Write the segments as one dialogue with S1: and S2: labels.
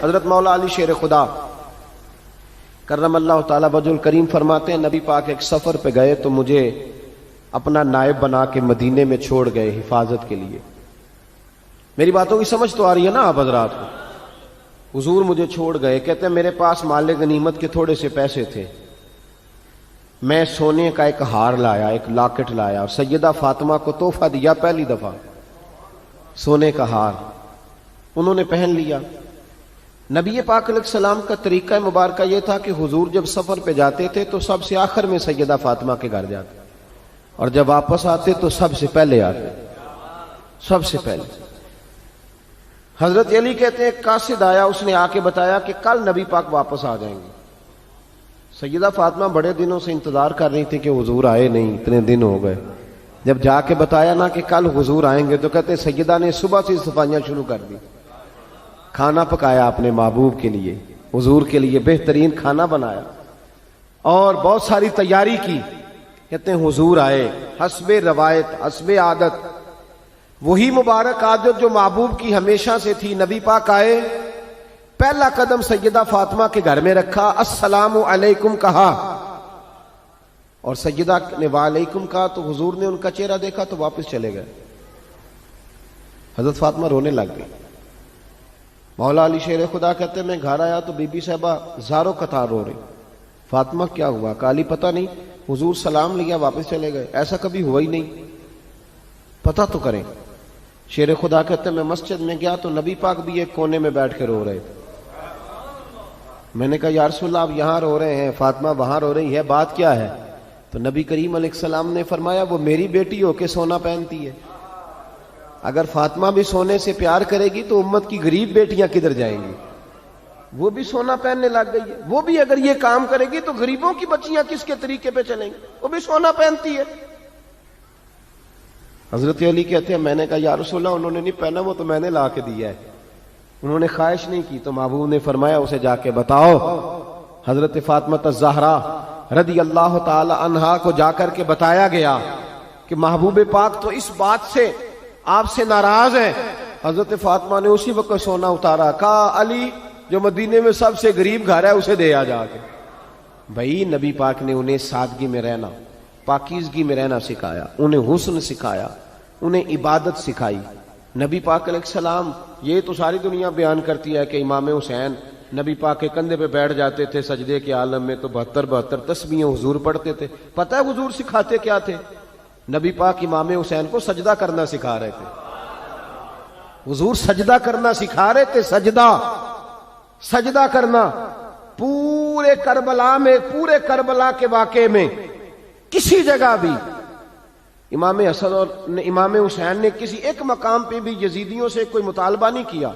S1: حضرت مولا علی شیر خدا کرم اللہ تعالی وجہ الکریم فرماتے ہیں نبی پاک ایک سفر پہ گئے تو مجھے اپنا نائب بنا کے مدینے میں چھوڑ گئے حفاظت کے لیے. میری باتوں کی سمجھ تو آ رہی ہے نا آپ حضرات کو؟ حضور مجھے چھوڑ گئے، کہتے ہیں میرے پاس مال غنیمت کے تھوڑے سے پیسے تھے، میں سونے کا ایک ہار لایا، ایک لاکٹ لایا اور سیدہ فاطمہ کو تحفہ دیا، پہلی دفعہ سونے کا ہار انہوں نے پہن لیا. نبی پاک علیہ السلام کا طریقہ مبارکہ یہ تھا کہ حضور جب سفر پہ جاتے تھے تو سب سے آخر میں سیدہ فاطمہ کے گھر جاتے اور جب واپس آتے تو سب سے پہلے آتے، سب سے پہلے. حضرت علی کہتے ہیں ایک قاصد آیا، اس نے آ کے بتایا کہ کل نبی پاک واپس آ جائیں گے. سیدہ فاطمہ بڑے دنوں سے انتظار کر رہی تھی کہ حضور آئے نہیں، اتنے دن ہو گئے. جب جا کے بتایا نا کہ کل حضور آئیں گے تو کہتے سیدہ نے صبح سے صفائیاں شروع کر دی، کھانا پکایا اپنے محبوب کے لیے، حضور کے لیے بہترین کھانا بنایا اور بہت ساری تیاری کی. کہتے ہیں حضور آئے، حسب روایت حسب عادت، وہی مبارک عادت جو محبوب کی ہمیشہ سے تھی. نبی پاک آئے، پہلا قدم سیدہ فاطمہ کے گھر میں رکھا، السلام علیکم کہا اور سیدہ نے وعلیکم کہا تو حضور نے ان کا چہرہ دیکھا تو واپس چلے گئے. حضرت فاطمہ رونے لگ گئی. مولا علی شیر خدا کہتے ہیں میں گھر آیا تو بی بی صاحبہ زاروں قطار رو رہی. فاطمہ کیا ہوا؟ کالی پتہ نہیں، حضور سلام لیا واپس چلے گئے، ایسا کبھی ہوا ہی نہیں، پتہ تو کریں. شیر خدا کہتے ہیں میں مسجد میں گیا تو نبی پاک بھی ایک کونے میں بیٹھ کے رو رہے تھے. میں نے کہا یا رسول اللہ آپ یہاں رو رہے ہیں، فاطمہ وہاں رو رہی ہے، بات کیا ہے؟ تو نبی کریم علیہ السلام نے فرمایا وہ میری بیٹی ہو کے سونا پہنتی ہے، اگر فاطمہ بھی سونے سے پیار کرے گی تو امت کی غریب بیٹیاں کدھر جائیں گی؟ وہ بھی سونا پہننے لگ گئی ہے، وہ بھی اگر یہ کام کرے گی تو غریبوں کی بچیاں کس کے طریقے پہ چلیں گی؟ وہ بھی سونا پہنتی ہے. حضرت علی کہتے ہیں میں نے کہا یا رسول اللہ انہوں نے نہیں پہنا، وہ تو میں نے لا کے دیا ہے، انہوں نے خواہش نہیں کی. تو محبوب نے فرمایا اسے جا کے بتاؤ. حضرت فاطمہ الزہرا رضی اللہ تعالی عنہا کو جا کر کے بتایا گیا کہ محبوب پاک تو اس بات سے آپ سے ناراض ہیں. حضرت فاطمہ نے اسی وقت سونا اتارا، کہا علی جو مدینے میں سب سے غریب گھر ہے اسے دے آ جا کے. بھائی نبی پاک نے انہیں سادگی میں رہنا، پاکیزگی میں رہنا سکھایا، انہیں حسن سکھایا، انہیں عبادت سکھائی. نبی پاک علیہ السلام، یہ تو ساری دنیا بیان کرتی ہے کہ امام حسین نبی پاک کے کندھے پہ بیٹھ جاتے تھے سجدے کے عالم میں تو 72 تسبیحیں حضور پڑھتے تھے. پتہ ہے حضور سکھاتے کیا تھے؟ نبی پاک امام حسین کو سجدہ کرنا سکھا رہے تھے. حضور سجدہ کرنا سکھا رہے تھے، سجدہ کرنا. پورے کربلا کے واقعے میں کسی جگہ بھی امام حسن اور امام حسین نے کسی ایک مقام پہ بھی یزیدیوں سے کوئی مطالبہ نہیں کیا،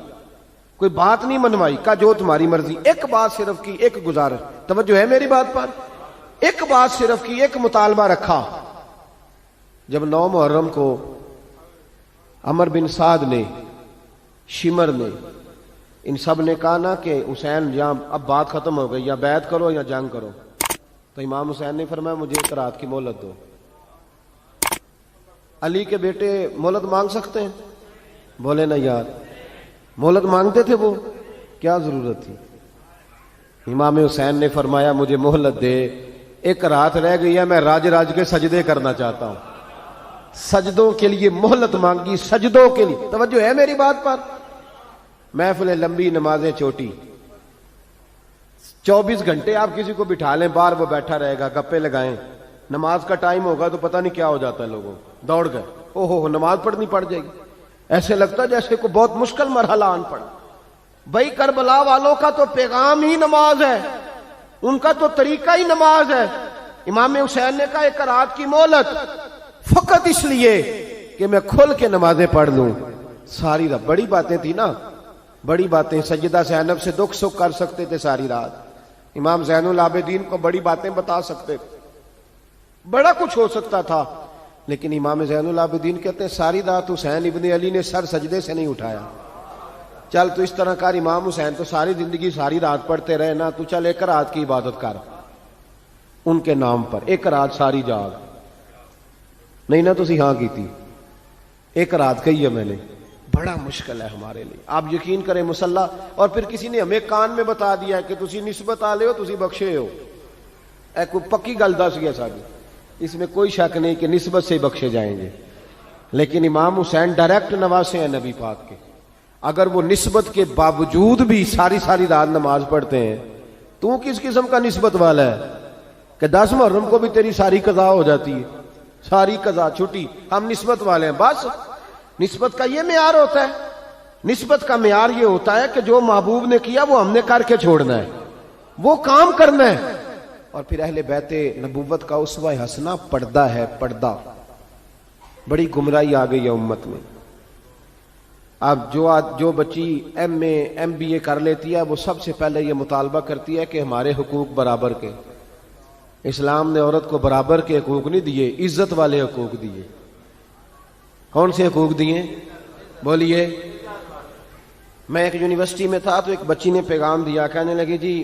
S1: کوئی بات نہیں منوائی، کہا جو تمہاری مرضی. ایک بات صرف کی، ایک گزارش، توجہ ہے میری بات پر، ایک بات صرف کی، ایک مطالبہ رکھا. جب 9 محرم کو عمر بن سعد نے، شمر نے، ان سب نے کہا نا کہ حسین یا اب بات ختم ہو گئی، یا بیعت کرو یا جنگ کرو، تو امام حسین نے فرمایا مجھے ایک رات کی مہلت دو. علی کے بیٹے مہلت مانگ سکتے ہیں؟ بولے نا یار، مہلت مانگتے تھے وہ، کیا ضرورت تھی؟ امام حسین نے فرمایا مجھے مہلت دے، ایک رات رہ گئی ہے، میں راج کے سجدے کرنا چاہتا ہوں. سجدوں کے لیے مہلت مانگی، سجدوں کے لیے. توجہ ہے میری بات پر؟ محفلیں لمبی، نمازیں چھوٹی. 24 گھنٹے آپ کسی کو بٹھا لیں باہر، وہ بیٹھا رہے گا، گپے لگائیں. نماز کا ٹائم ہوگا تو پتہ نہیں کیا ہو جاتا ہے، لوگوں دوڑ گئے، او ہو نماز پڑھنی پڑ جائے گی. ایسے لگتا ہے جیسے کوئی بہت مشکل مرحلہ آن پڑا. بھائی کربلا والوں کا تو پیغام ہی نماز ہے، ان کا تو طریقہ ہی نماز ہے. امام حسین نے کہا ایک رات کی مہلت، فقط اس لیے کہ میں کھل کے نمازیں پڑھ لوں. ساری رات بڑی باتیں تھی نا، بڑی باتیں. سیدہ زینب سے دکھ سکھ کر سکتے تھے ساری رات، امام زین العابدین کو بڑی باتیں بتا سکتے تھے، بڑا کچھ ہو سکتا تھا. لیکن امام زین العابدین کہتے ہیں ساری رات حسین ابن علی نے سر سجدے سے نہیں اٹھایا. چل تو اس طرح کر، امام حسین تو ساری زندگی ساری رات پڑھتے رہے نا، تو چل ایک رات کی عبادت کر ان کے نام پر، ایک رات ساری جاگ. نہیں نا تسی ہاں کی تھی، ایک رات کہی ہے میں نے، بڑا مشکل ہے ہمارے لیے. آپ یقین کریں مسلح، اور پھر کسی نے ہمیں کان میں بتا دیا کہ تسی نسبت آلے ہو، تسی بخشے ہو. اے کوئی پکی گل دس گیا ساری، اس میں کوئی شک نہیں کہ نسبت سے بخشے جائیں گے. لیکن امام حسین ڈائریکٹ نواسے ہیں نبی پاک کے. اگر وہ نسبت کے باوجود بھی ساری ساری رات نماز پڑھتے ہیں، تو کس قسم کا نسبت والا ہے کہ 10 محرم کو بھی تیری ساری قضا ہو جاتی ہے، ساری قضا چھٹی، ہم نسبت والے ہیں. بس نسبت کا یہ معیار ہوتا ہے. نسبت کا معیار یہ ہوتا ہے کہ جو محبوب نے کیا وہ ہم نے کر کے چھوڑنا ہے، وہ کام کرنا ہے. اور پھر اہل بیت نبوت کا اسوہ حسنہ پردہ ہے. پردہ بڑی گمراہی آ گئی ہے امت میں. اب جو بچی ایم بی اے کر لیتی ہے وہ سب سے پہلے یہ مطالبہ کرتی ہے کہ ہمارے حقوق برابر کے. اسلام نے عورت کو برابر کے حقوق نہیں دیے، عزت والے حقوق دیے. کون سے حقوق دیے بولیے؟ میں ایک یونیورسٹی میں تھا تو ایک بچی نے پیغام دیا، کہنے لگی جی،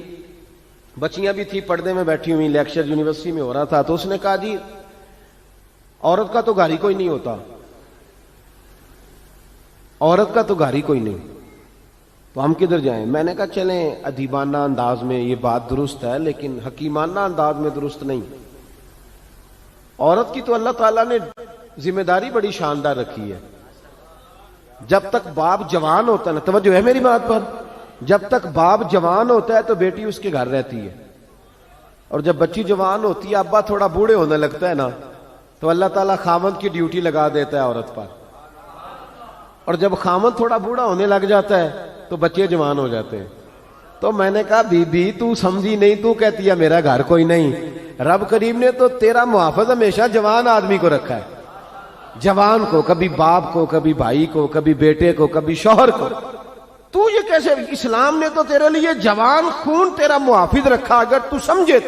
S1: بچیاں بھی تھی پردے میں بیٹھی ہوئی، لیکچر یونیورسٹی میں ہو رہا تھا، تو اس نے کہا جی عورت کا تو گھر ہی کوئی نہیں ہوتا، عورت کا تو گھر ہی کوئی نہیں، تو ہم کدھر جائیں؟ میں نے کہا چلیں ادیبانہ انداز میں یہ بات درست ہے لیکن حکیمانہ انداز میں درست نہیں. عورت کی تو اللہ تعالیٰ نے ذمہ داری بڑی شاندار رکھی ہے. جب تک باپ جوان ہوتا ہے نا، توجہ ہے میری بات پر، جب تک باپ جوان ہوتا ہے تو بیٹی اس کے گھر رہتی ہے، اور جب بچی جوان ہوتی ہے، ابا تھوڑا بوڑھے ہونے لگتا ہے نا، تو اللہ تعالیٰ خامند کی ڈیوٹی لگا دیتا ہے عورت پر. اور جب خامند تھوڑا بوڑھا ہونے لگ جاتا ہے تو بچے جوان ہو جاتے ہیں. تو میں نے کہا بی بی تو سمجھی نہیں، تو کہتی ہے میرا گھر کوئی نہیں. رب کریم نے تو تیرا محافظ ہمیشہ جوان آدمی کو رکھا ہے، جوان کو، کبھی باپ کو، کبھی بھائی کو، کبھی بیٹے کو، کبھی شوہر کو. تو یہ کیسے؟ اسلام نے تو تیرے لیے جوان خون تیرا محافظ رکھا اگر تو سمجھے.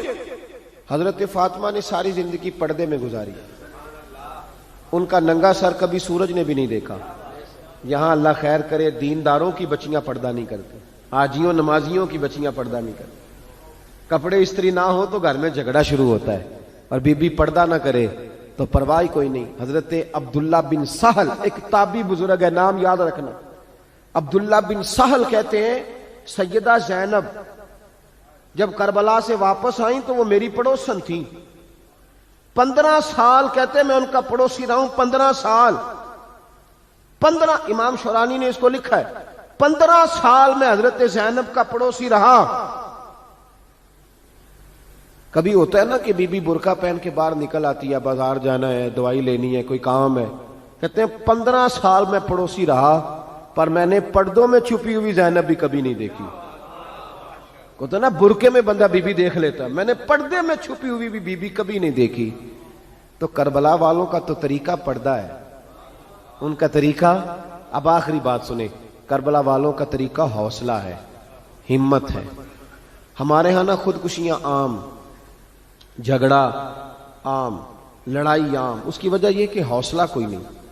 S1: حضرت فاطمہ نے ساری زندگی پردے میں گزاری، ان کا ننگا سر کبھی سورج نے بھی نہیں دیکھا. یہاں اللہ خیر کرے دینداروں کی بچیاں پردہ نہیں کرتی، حاجیوں نمازیوں کی بچیاں پردہ نہیں کرتی. کپڑے استری نہ ہو تو گھر میں جھگڑا شروع ہوتا ہے، اور بی بی پردہ نہ کرے تو پرواہ کوئی نہیں. حضرت عبداللہ بن سہل ایک تابعی بزرگ ہے، نام یاد رکھنا. عبداللہ بن سہل کہتے ہیں سیدہ زینب جب کربلا سے واپس آئیں تو وہ میری پڑوسن تھیں. 15 سال کہتے ہیں میں ان کا پڑوسی رہا ہوں. 15 سال، 15، امام شورانی نے اس کو لکھا ہے، 15 سال میں حضرت زینب کا پڑوسی رہا. کبھی ہوتا ہے نا کہ بی بی برقع پہن کے باہر نکل آتی ہے، بازار جانا ہے، دوائی لینی ہے، کوئی کام ہے. کہتے ہیں 15 سال میں پڑوسی رہا، پر میں نے پردوں میں چھپی ہوئی زینب بھی کبھی نہیں دیکھی. کہتے نا برقعے میں بندہ بی بی دیکھ لیتا، میں نے پردے میں چھپی ہوئی بھی بی بی کبھی نہیں دیکھی. تو کربلا والوں کا تو طریقہ پردہ ہے، ان کا طریقہ. اب آخری بات سنیں، کربلا والوں کا طریقہ حوصلہ ہے، ہمت ہے. ہمارے ہاں نا خودکشیاں عام، جھگڑا عام، لڑائی عام. اس کی وجہ یہ کہ حوصلہ کوئی نہیں.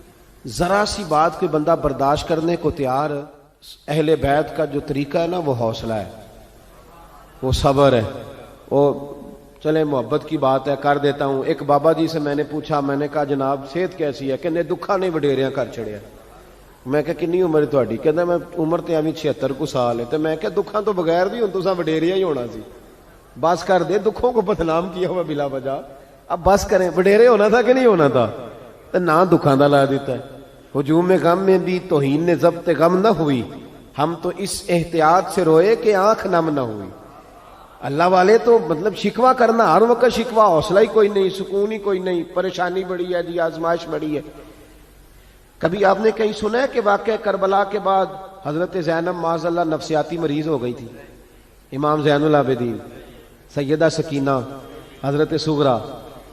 S1: ذرا سی بات کوئی بندہ برداشت کرنے کو تیار. اہل بیت کا جو طریقہ ہے نا وہ حوصلہ ہے، وہ صبر ہے. وہ چلے محبت کی بات ہے کر دیتا ہوں. ایک بابا جی سے میں نے پوچھا، میں نے کہا جناب صحت کیسی ہے؟ کہ دکھا نہیں وڈیریاں کر چھڑیا. میں کہا کنی عمر تہاڈی؟ کہندا میں عمر تے ایویں 76 کو سال ہے. تے میں کہا دکھاں تو بغیر بھی ہن تساں وڈیریا ہی ہونا سی. بس کر دے، دکھوں کو بدنام کیا ہوا بلا وجہ. اب بس کریں، وڈیرے ہونا تھا کہ نہیں ہونا تھا؟ تے نہ دکھاں دا لا دیتا ہے. ہجوم غم میں بھی توہین نے ضبط غم نہ ہوئی، ہم تو اس احتیاط سے روئے کہ آنکھ نم نہ ہوئی. اللہ والے تو مطلب شکوہ کرنا ہر وقت شکوہ، حوصلہ ہی کوئی نہیں، سکون ہی کوئی نہیں، پریشانی بڑی ہے جی، آزمائش بڑی ہے. کبھی آپ نے کہیں سنا ہے کہ واقعہ کربلا کے بعد حضرت زینب معاذ اللہ نفسیاتی مریض ہو گئی تھی؟ امام زین العابدین، سیدہ سکینہ، حضرت صغرا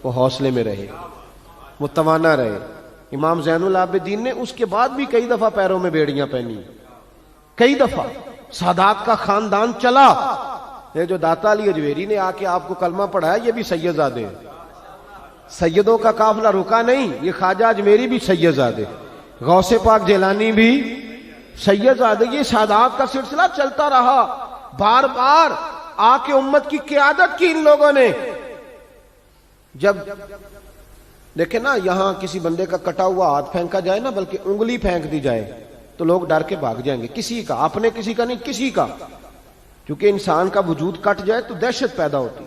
S1: وہ حوصلے میں رہے، متوانا رہے. امام زین العابدین نے اس کے بعد بھی کئی دفعہ پیروں میں بیڑیاں پہنی، کئی دفعہ. سادات کا خاندان چلا. یہ جو داتا علی اجویری نے آ کے آپ کو کلمہ پڑھایا یہ بھی سید زادے ہیں. سیدوں کا قافلہ رکا نہیں، یہ خواجہ اجمیری بھی سید زادے، غوث پاک جیلانی بھی سید زادے. یہ سادات کا سلسلہ چلتا رہا. بار بار آ کے امت کی قیادت کی ان لوگوں نے. جب دیکھیں نا یہاں کسی بندے کا کٹا ہوا ہاتھ پھینکا جائے نا، بلکہ انگلی پھینک دی جائے تو لوگ ڈر کے بھاگ جائیں گے. کسی کا، اپنے کسی کا نہیں، کسی کا. کیونکہ انسان کا وجود کٹ جائے تو دہشت پیدا ہوتی،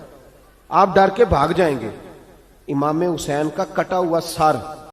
S1: آپ ڈر کے بھاگ جائیں گے. امام حسین کا کٹا ہوا سر